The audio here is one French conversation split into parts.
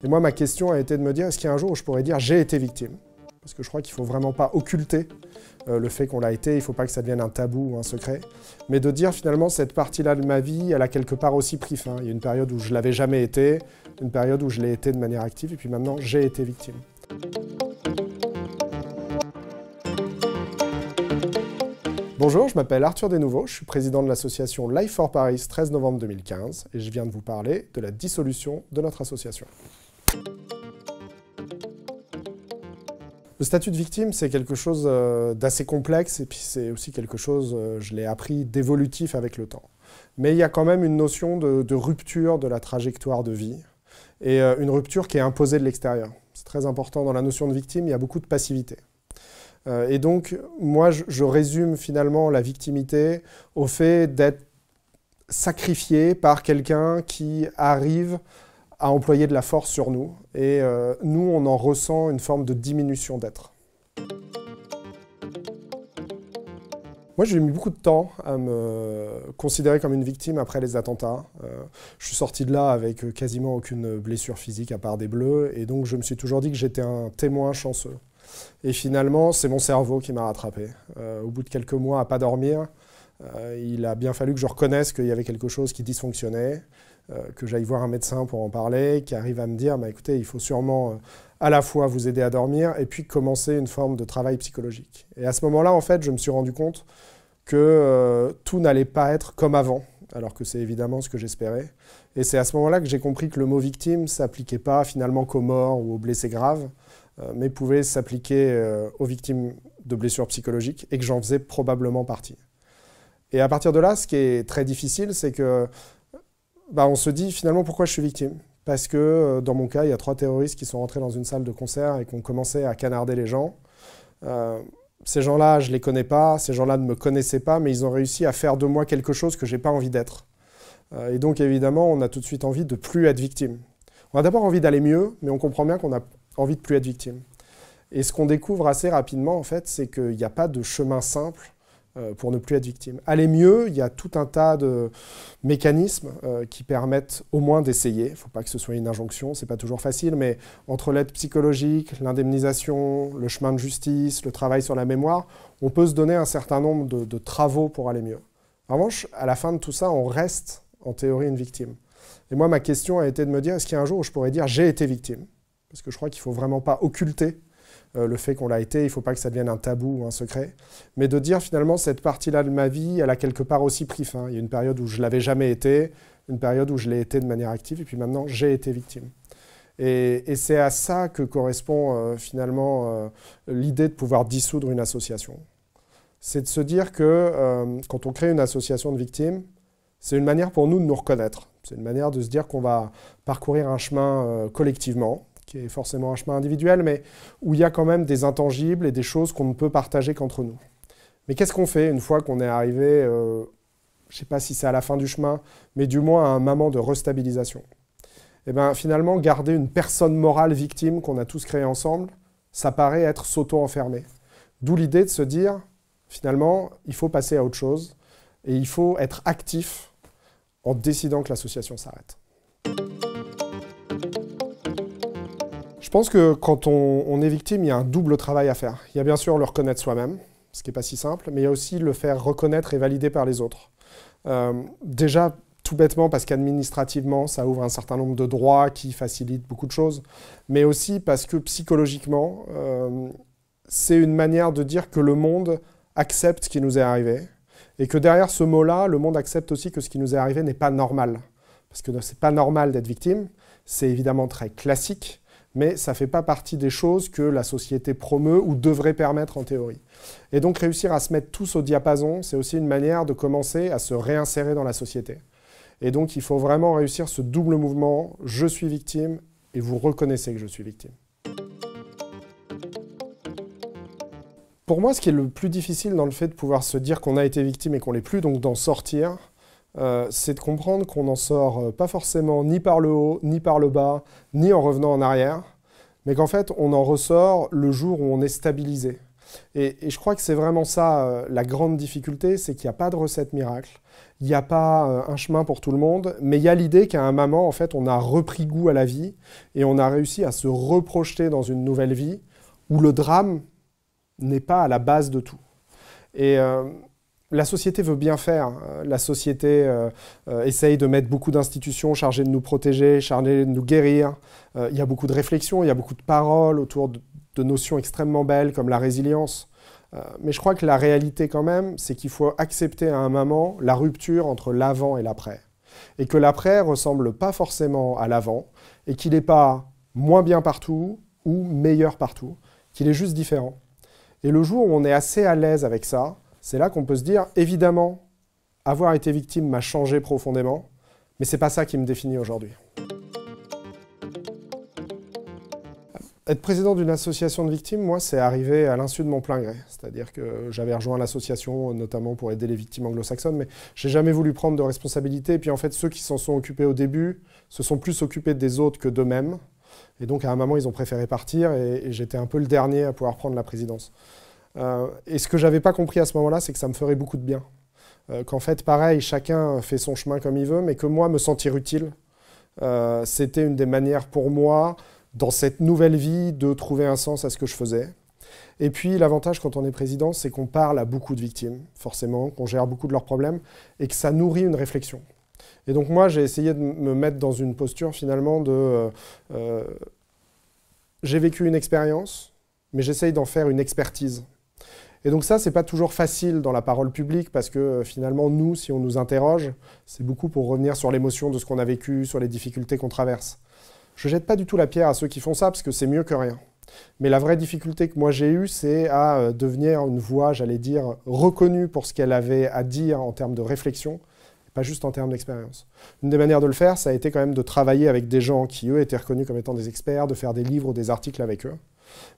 Et moi, ma question a été de me dire, est-ce qu'il y a un jour où je pourrais dire « j'ai été victime ». Parce que je crois qu'il ne faut vraiment pas occulter le fait qu'on l'a été, il ne faut pas que ça devienne un tabou ou un secret, mais de dire finalement cette partie-là de ma vie, elle a quelque part aussi pris fin. Il y a une période où je ne l'avais jamais été, une période où je l'ai été de manière active, et puis maintenant j'ai été victime. Bonjour, je m'appelle Arthur Desnouveaux, je suis président de l'association Life for Paris 13 novembre 2015 et je viens de vous parler de la dissolution de notre association. Le statut de victime, c'est quelque chose d'assez complexe et puis c'est aussi quelque chose, je l'ai appris, d'évolutif avec le temps. Mais il y a quand même une notion de rupture de la trajectoire de vie et une rupture qui est imposée de l'extérieur. C'est très important dans la notion de victime, il y a beaucoup de passivité. Et donc, moi, je résume finalement la victimité au fait d'être sacrifié par quelqu'un qui arrive à employer de la force sur nous. Et nous, on en ressent une forme de diminution d'être. Moi, j'ai mis beaucoup de temps à me considérer comme une victime après les attentats. Je suis sorti de là avec quasiment aucune blessure physique à part des bleus. Et donc, je me suis toujours dit que j'étais un témoin chanceux. Et finalement, c'est mon cerveau qui m'a rattrapé. Au bout de quelques mois à pas dormir, il a bien fallu que je reconnaisse qu'il y avait quelque chose qui dysfonctionnait, que j'aille voir un médecin pour en parler, qui arrive à me dire « écoutez, il faut sûrement à la fois vous aider à dormir et puis commencer une forme de travail psychologique ». Et à ce moment-là, en fait, je me suis rendu compte que tout n'allait pas être comme avant, alors que c'est évidemment ce que j'espérais. Et c'est à ce moment-là que j'ai compris que le mot « victime » ne s'appliquait pas finalement qu'aux morts ou aux blessés graves, mais pouvait s'appliquer aux victimes de blessures psychologiques et que j'en faisais probablement partie. Et à partir de là, ce qui est très difficile, c'est que on se dit finalement pourquoi je suis victime. Parce que dans mon cas, il y a 3 terroristes qui sont rentrés dans une salle de concert et qui ont commencé à canarder les gens. Ces gens-là, je ne les connais pas, ces gens-là ne me connaissaient pas, mais ils ont réussi à faire de moi quelque chose que je n'ai pas envie d'être. Et donc évidemment, on a tout de suite envie de ne plus être victime. On a d'abord envie d'aller mieux, mais on comprend bien qu'on a envie de ne plus être victime. Et ce qu'on découvre assez rapidement, en fait, c'est qu'il n'y a pas de chemin simple pour ne plus être victime. Aller mieux, il y a tout un tas de mécanismes qui permettent au moins d'essayer. Il ne faut pas que ce soit une injonction, ce n'est pas toujours facile, mais entre l'aide psychologique, l'indemnisation, le chemin de justice, le travail sur la mémoire, on peut se donner un certain nombre de travaux pour aller mieux. En revanche, à la fin de tout ça, on reste en théorie une victime. Et moi, ma question a été de me dire, est-ce qu'il y a un jour où je pourrais dire « j'ai été victime ». Parce que je crois qu'il ne faut vraiment pas occulter le fait qu'on l'a été, il ne faut pas que ça devienne un tabou ou un secret, mais de dire finalement cette partie-là de ma vie, elle a quelque part aussi pris fin. Il y a une période où je ne l'avais jamais été, une période où je l'ai été de manière active, et puis maintenant j'ai été victime. Et c'est à ça que correspond finalement l'idée de pouvoir dissoudre une association. C'est de se dire que quand on crée une association de victimes, c'est une manière pour nous de nous reconnaître. C'est une manière de se dire qu'on va parcourir un chemin collectivement, qui est forcément un chemin individuel, mais où il y a quand même des intangibles et des choses qu'on ne peut partager qu'entre nous. Mais qu'est-ce qu'on fait une fois qu'on est arrivé, je ne sais pas si c'est à la fin du chemin, mais du moins à un moment de restabilisation? Eh bien, finalement, garder une personne morale victime qu'on a tous créée ensemble, ça paraît être s'auto-enfermer. D'où l'idée de se dire, finalement, il faut passer à autre chose et il faut être actif en décidant que l'association s'arrête. Je pense que quand on est victime, il y a un double travail à faire. Il y a bien sûr le reconnaître soi-même, ce qui n'est pas si simple, mais il y a aussi le faire reconnaître et valider par les autres. Déjà, tout bêtement, parce qu'administrativement, ça ouvre un certain nombre de droits qui facilitent beaucoup de choses, mais aussi parce que psychologiquement, c'est une manière de dire que le monde accepte ce qui nous est arrivé, et que derrière ce mot-là, le monde accepte aussi que ce qui nous est arrivé n'est pas normal. Parce que ce n'est pas normal d'être victime, c'est évidemment très classique, mais ça ne fait pas partie des choses que la société promeut ou devrait permettre en théorie. Et donc réussir à se mettre tous au diapason, c'est aussi une manière de commencer à se réinsérer dans la société. Et donc il faut vraiment réussir ce double mouvement, je suis victime et vous reconnaissez que je suis victime. Pour moi, ce qui est le plus difficile dans le fait de pouvoir se dire qu'on a été victime et qu'on ne l'est plus, donc d'en sortir, c'est de comprendre qu'on n'en sort pas forcément ni par le haut, ni par le bas, ni en revenant en arrière, mais qu'en fait, on en ressort le jour où on est stabilisé. Et je crois que c'est vraiment ça, la grande difficulté, c'est qu'il n'y a pas de recette miracle, il n'y a pas un chemin pour tout le monde, mais il y a l'idée qu'à un moment, en fait, on a repris goût à la vie et on a réussi à se reprojeter dans une nouvelle vie où le drame n'est pas à la base de tout. Et la société veut bien faire. La société essaye de mettre beaucoup d'institutions chargées de nous protéger, chargées de nous guérir. Il y a beaucoup de réflexions, il y a beaucoup de paroles autour de notions extrêmement belles comme la résilience. Mais je crois que la réalité quand même, c'est qu'il faut accepter à un moment la rupture entre l'avant et l'après. Et que l'après ne ressemble pas forcément à l'avant et qu'il n'est pas moins bien partout ou meilleur partout, qu'il est juste différent. Et le jour où on est assez à l'aise avec ça, c'est là qu'on peut se dire, évidemment, avoir été victime m'a changé profondément, mais ce n'est pas ça qui me définit aujourd'hui. Être président d'une association de victimes, moi, c'est arrivé à l'insu de mon plein gré. C'est-à-dire que j'avais rejoint l'association notamment pour aider les victimes anglo-saxonnes, mais j'ai jamais voulu prendre de responsabilité. Et puis en fait, ceux qui s'en sont occupés au début se sont plus occupés des autres que d'eux-mêmes. Et donc à un moment, ils ont préféré partir et j'étais un peu le dernier à pouvoir prendre la présidence. Et ce que j'avais pas compris à ce moment-là, c'est que ça me ferait beaucoup de bien. Qu'en fait, pareil, chacun fait son chemin comme il veut, mais que moi, me sentir utile, c'était une des manières pour moi, dans cette nouvelle vie, de trouver un sens à ce que je faisais. Et puis, l'avantage quand on est président, c'est qu'on parle à beaucoup de victimes, forcément, qu'on gère beaucoup de leurs problèmes, et que ça nourrit une réflexion. Et donc moi, j'ai essayé de me mettre dans une posture, finalement, de... j'ai vécu une expérience, mais j'essaye d'en faire une expertise. Et donc ça, c'est pas toujours facile dans la parole publique, parce que finalement, nous, si on nous interroge, c'est beaucoup pour revenir sur l'émotion de ce qu'on a vécu, sur les difficultés qu'on traverse. Je ne jette pas du tout la pierre à ceux qui font ça, parce que c'est mieux que rien. Mais la vraie difficulté que moi j'ai eue, c'est à devenir une voix, j'allais dire, reconnue pour ce qu'elle avait à dire en termes de réflexion, pas juste en termes d'expérience. Une des manières de le faire, ça a été quand même de travailler avec des gens qui, eux, étaient reconnus comme étant des experts, de faire des livres ou des articles avec eux,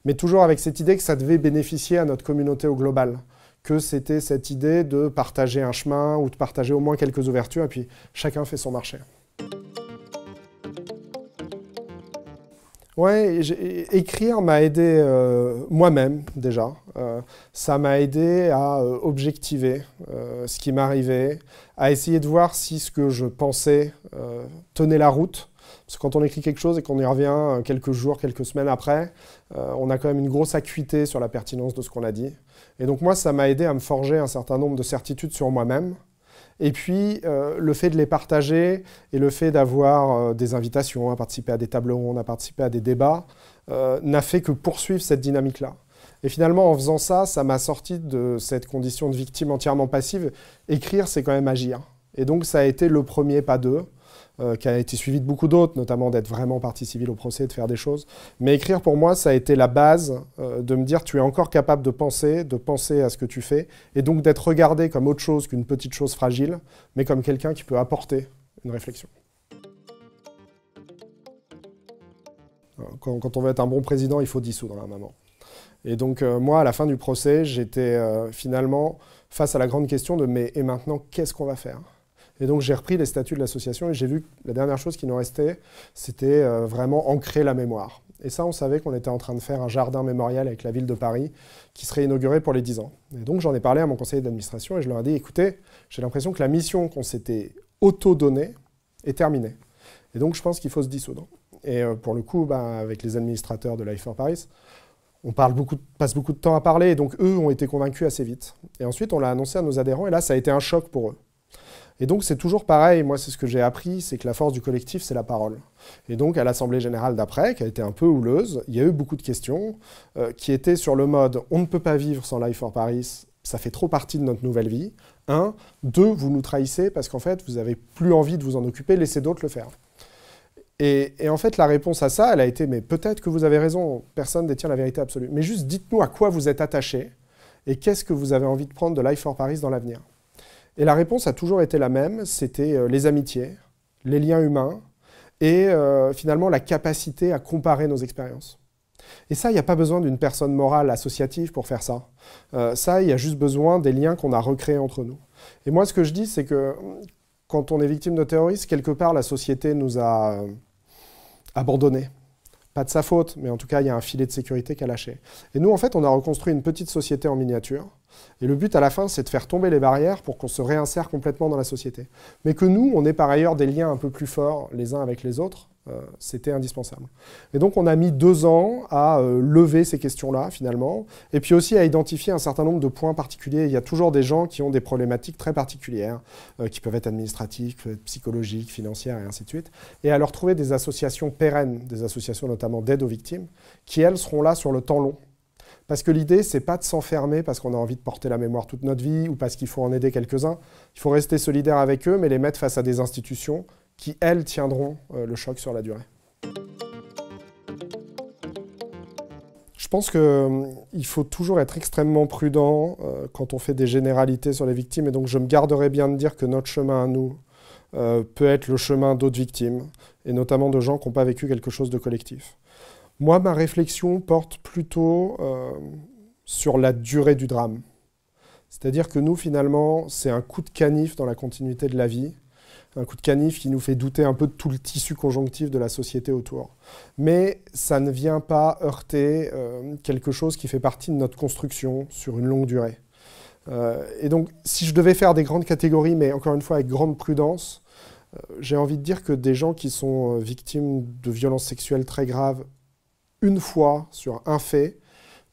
mais toujours avec cette idée que ça devait bénéficier à notre communauté au global, que c'était cette idée de partager un chemin ou de partager au moins quelques ouvertures, et puis chacun fait son marché. Ouais, écrire m'a aidé moi-même déjà. Ça m'a aidé à objectiver ce qui m'arrivait, à essayer de voir si ce que je pensais tenait la route. Parce que quand on écrit quelque chose et qu'on y revient quelques jours, quelques semaines après, on a quand même une grosse acuité sur la pertinence de ce qu'on a dit. Et donc moi, ça m'a aidé à me forger un certain nombre de certitudes sur moi-même. Et puis, le fait de les partager et le fait d'avoir des invitations à participer à des tables rondes, à participer à des débats, n'a fait que poursuivre cette dynamique-là. Et finalement, en faisant ça, ça m'a sorti de cette condition de victime entièrement passive. Écrire, c'est quand même agir. Et donc, ça a été le premier pas d'eux, qui a été suivi de beaucoup d'autres, notamment d'être vraiment partie civile au procès, de faire des choses. Mais écrire, pour moi, ça a été la base de me dire tu es encore capable de penser à ce que tu fais, et donc d'être regardé comme autre chose qu'une petite chose fragile, mais comme quelqu'un qui peut apporter une réflexion. Quand on veut être un bon président, il faut dissoudre un moment. Et donc moi, à la fin du procès, j'étais finalement face à la grande question de mais et maintenant, qu'est-ce qu'on va faire ? Et donc j'ai repris les statuts de l'association et j'ai vu que la dernière chose qui nous restait, c'était vraiment ancrer la mémoire. Et ça, on savait qu'on était en train de faire un jardin mémorial avec la ville de Paris qui serait inauguré pour les 10 ans. Et donc j'en ai parlé à mon conseiller d'administration et je leur ai dit, écoutez, j'ai l'impression que la mission qu'on s'était auto-donnée est terminée. Et donc je pense qu'il faut se dissoudre. Et pour le coup, avec les administrateurs de Life for Paris, on passe beaucoup de temps à parler, et donc eux ont été convaincus assez vite. Et ensuite, on l'a annoncé à nos adhérents, et là, ça a été un choc pour eux. Et donc, c'est toujours pareil. Moi, c'est ce que j'ai appris, c'est que la force du collectif, c'est la parole. Et donc, à l'Assemblée générale d'après, qui a été un peu houleuse, il y a eu beaucoup de questions qui étaient sur le mode « on ne peut pas vivre sans Life for Paris, ça fait trop partie de notre nouvelle vie ». 1. 2. Vous nous trahissez parce qu'en fait, vous n'avez plus envie de vous en occuper, laissez d'autres le faire. Et en fait, la réponse à ça, elle a été « mais peut-être que vous avez raison, personne ne détient la vérité absolue. Mais juste dites-nous à quoi vous êtes attachés et qu'est-ce que vous avez envie de prendre de Life for Paris dans l'avenir ». Et la réponse a toujours été la même, c'était les amitiés, les liens humains et finalement la capacité à comparer nos expériences. Et ça, il n'y a pas besoin d'une personne morale associative pour faire ça. Ça, il y a juste besoin des liens qu'on a recréés entre nous. Et moi, ce que je dis, c'est que quand on est victime de terrorisme, quelque part, la société nous a abandonnés. pas de sa faute, mais en tout cas, il y a un filet de sécurité qui a lâché. Et nous, en fait, on a reconstruit une petite société en miniature. Et le but, à la fin, c'est de faire tomber les barrières pour qu'on se réinsère complètement dans la société. Mais que nous, on ait par ailleurs des liens un peu plus forts les uns avec les autres, c'était indispensable. Et donc, on a mis 2 ans à lever ces questions-là, finalement, et puis aussi à identifier un certain nombre de points particuliers. Il y a toujours des gens qui ont des problématiques très particulières, qui peuvent être administratives, qui peuvent être psychologiques, financières, et ainsi de suite, et à leur trouver des associations pérennes, des associations notamment d'aide aux victimes, qui, elles, seront là sur le temps long. Parce que l'idée, c'est pas de s'enfermer parce qu'on a envie de porter la mémoire toute notre vie ou parce qu'il faut en aider quelques-uns. Il faut rester solidaire avec eux, mais les mettre face à des institutions qui, elles, tiendront le choc sur la durée. Je pense qu'il faut toujours être extrêmement prudent quand on fait des généralités sur les victimes. Et donc, je me garderai bien de dire que notre chemin à nous peut être le chemin d'autres victimes, et notamment de gens qui n'ont pas vécu quelque chose de collectif. Moi, ma réflexion porte plutôt sur la durée du drame. C'est-à-dire que nous, finalement, c'est un coup de canif dans la continuité de la vie, un coup de canif qui nous fait douter un peu de tout le tissu conjonctif de la société autour. Mais ça ne vient pas heurter quelque chose qui fait partie de notre construction sur une longue durée. Et donc, si je devais faire des grandes catégories, mais encore une fois avec grande prudence, j'ai envie de dire que des gens qui sont victimes de violences sexuelles très graves, une fois sur un fait,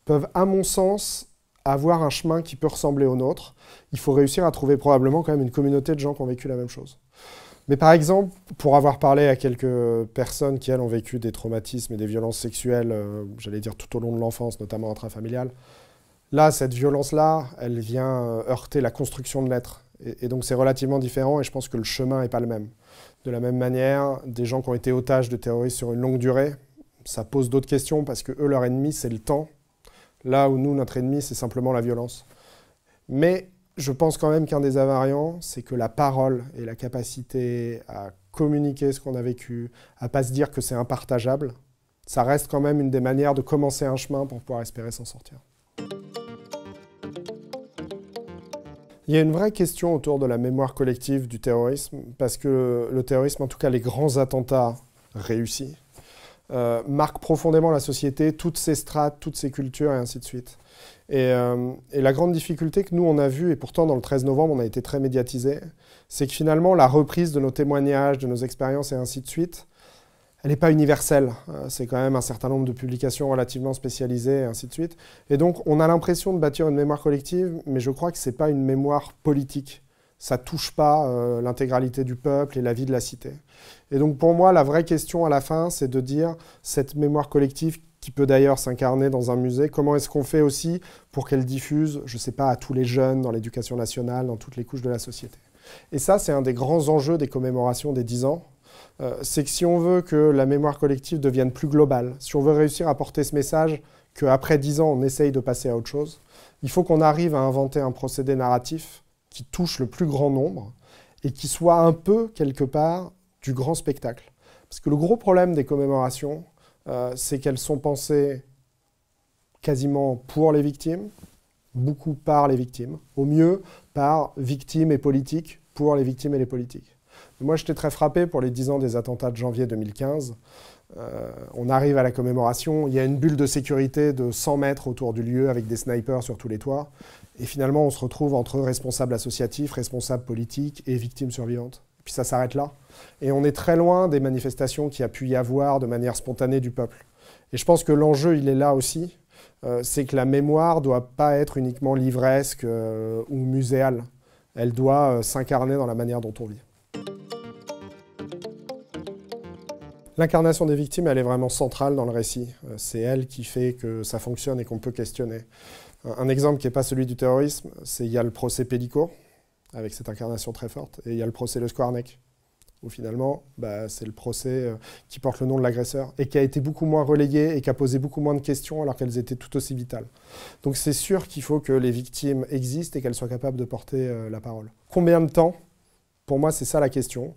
peuvent, à mon sens, avoir un chemin qui peut ressembler au nôtre. Il faut réussir à trouver probablement quand même une communauté de gens qui ont vécu la même chose. Mais par exemple, pour avoir parlé à quelques personnes qui, elles, ont vécu des traumatismes et des violences sexuelles, j'allais dire tout au long de l'enfance, notamment intrafamiliales, là, cette violence-là, elle vient heurter la construction de l'être. Et donc c'est relativement différent et je pense que le chemin n'est pas le même. De la même manière, des gens qui ont été otages de terroristes sur une longue durée, ça pose d'autres questions parce que eux, leur ennemi, c'est le temps. Là où nous, notre ennemi, c'est simplement la violence. Mais je pense quand même qu'un des invariants, c'est que la parole et la capacité à communiquer ce qu'on a vécu, à ne pas se dire que c'est impartageable, ça reste quand même une des manières de commencer un chemin pour pouvoir espérer s'en sortir. Il y a une vraie question autour de la mémoire collective du terrorisme, parce que le terrorisme, en tout cas les grands attentats réussis, marque profondément la société, toutes ses strates, toutes ses cultures et ainsi de suite. Et la grande difficulté que nous on a vue, et pourtant dans le 13 novembre on a été très médiatisé, c'est que finalement la reprise de nos témoignages, de nos expériences et ainsi de suite, elle n'est pas universelle. C'est quand même un certain nombre de publications relativement spécialisées et ainsi de suite. Et donc on a l'impression de bâtir une mémoire collective, mais je crois que ce n'est pas une mémoire politique. Ça ne touche pas l'intégralité du peuple et la vie de la cité. Et donc pour moi, la vraie question à la fin, c'est de dire cette mémoire collective qui peut d'ailleurs s'incarner dans un musée, comment est-ce qu'on fait aussi pour qu'elle diffuse, je ne sais pas, à tous les jeunes, dans l'éducation nationale, dans toutes les couches de la société. Et ça, c'est un des grands enjeux des commémorations des 10 ans. C'est que si on veut que la mémoire collective devienne plus globale, si on veut réussir à porter ce message qu'après 10 ans, on essaye de passer à autre chose, il faut qu'on arrive à inventer un procédé narratif qui touche le plus grand nombre et qui soit un peu, quelque part, du grand spectacle. Parce que le gros problème des commémorations, c'est qu'elles sont pensées quasiment pour les victimes, beaucoup par les victimes, au mieux par victimes et politiques, pour les victimes et les politiques. Moi, j'étais très frappé pour les 10 ans des attentats de janvier 2015. On arrive à la commémoration, il y a une bulle de sécurité de 100 mètres autour du lieu avec des snipers sur tous les toits. Et finalement, on se retrouve entre responsables associatifs, responsables politiques et victimes survivantes. Et puis ça s'arrête là. Et on est très loin des manifestations qu'il y a pu y avoir de manière spontanée du peuple. Et je pense que l'enjeu, il est là aussi. C'est que la mémoire ne doit pas être uniquement livresque ou muséale. Elle doit s'incarner dans la manière dont on vit. L'incarnation des victimes, elle est vraiment centrale dans le récit. C'est elle qui fait que ça fonctionne et qu'on peut questionner. Un exemple qui n'est pas celui du terrorisme, c'est il y a le procès Pellico, avec cette incarnation très forte, et il y a le procès Le Squarnec, où finalement, c'est le procès qui porte le nom de l'agresseur, et qui a été beaucoup moins relayé et qui a posé beaucoup moins de questions alors qu'elles étaient tout aussi vitales. Donc c'est sûr qu'il faut que les victimes existent et qu'elles soient capables de porter la parole. Combien de temps ? Pour moi, c'est ça la question.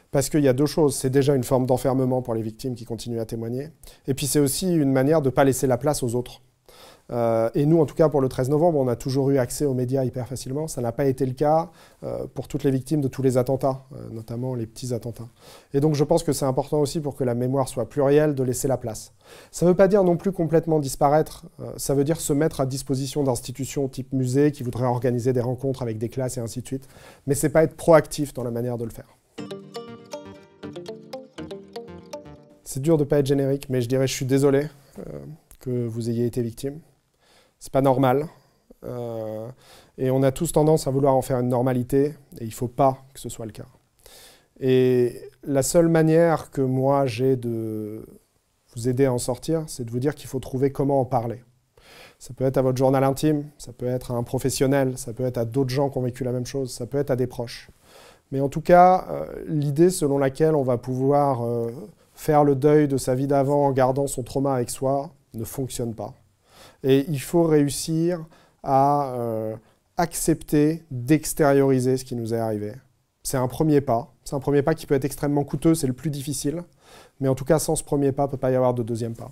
Parce qu'il y a deux choses. C'est déjà une forme d'enfermement pour les victimes qui continuent à témoigner. Et puis c'est aussi une manière de ne pas laisser la place aux autres. Et nous, en tout cas, pour le 13 novembre, on a toujours eu accès aux médias hyper facilement. Ça n'a pas été le cas pour toutes les victimes de tous les attentats, notamment les petits attentats. Et donc, je pense que c'est important aussi pour que la mémoire soit plurielle, de laisser la place. Ça ne veut pas dire non plus complètement disparaître. Ça veut dire se mettre à disposition d'institutions type musée qui voudraient organiser des rencontres avec des classes et ainsi de suite. Mais ce n'est pas être proactif dans la manière de le faire. C'est dur de ne pas être générique, mais je dirais je suis désolé que vous ayez été victime. C'est pas normal. Et on a tous tendance à vouloir en faire une normalité, et il ne faut pas que ce soit le cas. Et la seule manière que moi j'ai de vous aider à en sortir, c'est de vous dire qu'il faut trouver comment en parler. Ça peut être à votre journal intime, ça peut être à un professionnel, ça peut être à d'autres gens qui ont vécu la même chose, ça peut être à des proches. Mais en tout cas, l'idée selon laquelle on va pouvoir faire le deuil de sa vie d'avant en gardant son trauma avec soi ne fonctionne pas. Et il faut réussir à accepter d'extérioriser ce qui nous est arrivé. C'est un premier pas. C'est un premier pas qui peut être extrêmement coûteux, c'est le plus difficile. Mais en tout cas, sans ce premier pas, il ne peut pas y avoir de deuxième pas.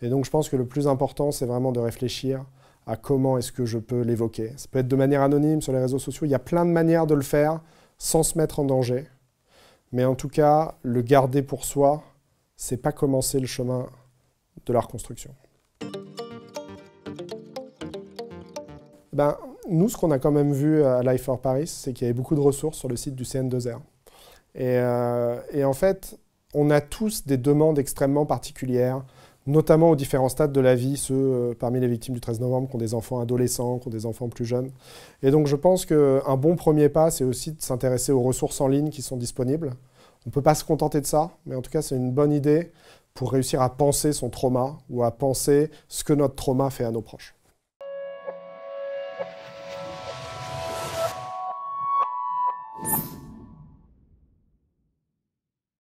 Et donc, je pense que le plus important, c'est vraiment de réfléchir à comment est-ce que je peux l'évoquer. Ça peut être de manière anonyme sur les réseaux sociaux. Il y a plein de manières de le faire sans se mettre en danger. Mais en tout cas, le garder pour soi, c'est pas commencer le chemin de la reconstruction. Nous, ce qu'on a quand même vu à Life for Paris, c'est qu'il y avait beaucoup de ressources sur le site du CN2R. Et en fait, on a tous des demandes extrêmement particulières, notamment aux différents stades de la vie, ceux parmi les victimes du 13 novembre qui ont des enfants adolescents, qui ont des enfants plus jeunes. Et donc, je pense qu'un bon premier pas, c'est aussi de s'intéresser aux ressources en ligne qui sont disponibles. On ne peut pas se contenter de ça, mais en tout cas, c'est une bonne idée pour réussir à penser son trauma ou à penser ce que notre trauma fait à nos proches.